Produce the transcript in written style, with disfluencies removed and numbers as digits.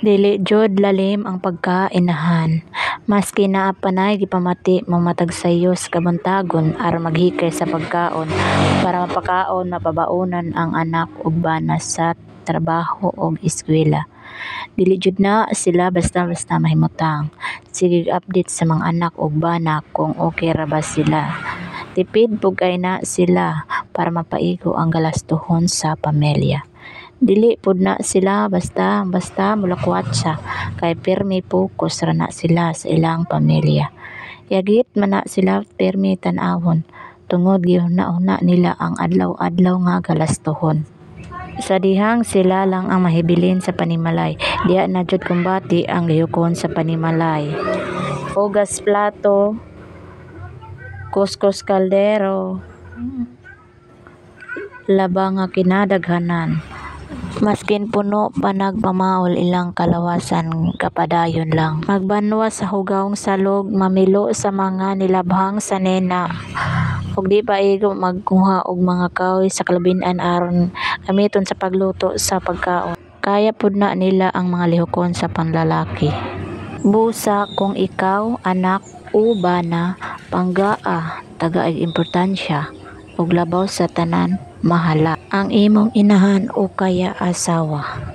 Dili jud lalim ang pagkainahan. Maski naa panay gipamati mamatag sayos kabuntagon aron maghikay sa pagkaon para mapakaon mapabaonan ang anak ug bana sa trabaho ug eskwela. Dili jud na sila basta-basta mahimutang. Sige update sa mga anak ug bana kung okay ra ba sila. Tipid pug kay na sila para mapaigo ang galastuhon sa pamilya. Dili pud na sila basta mulakwatsa kay pirmi focus ra na sila sa ilang pamilya. Yagit man na sila pirmi tan-awon tungod gihuna-huna nila ang adlaw-adlaw nga galastuhon. Sa dihang sila lang ang mahibilin sa panimalay, diha na jud kumbati ang lihokon sa panimalay. Hugas plato, kuskus kaldero, laba nga kinadaghanan. Maskin puno pa nagpamaol ilang kalawasan kapadayon lang. Magbanwa sa hugawng salog, mamilo sa mga nilabhang sa nena. Ug di paigo magkuha og mga kahoy sa kalabin-an aron gamiton sa pagluto sa pagkaon. Kaya pud na nila ang mga lihokon sa panlalaki. Busa kung ikaw, anak o bana, panggaa, tagaig importansya ug labaw sa tanan, mahala ang imong inahan o kaya asawa.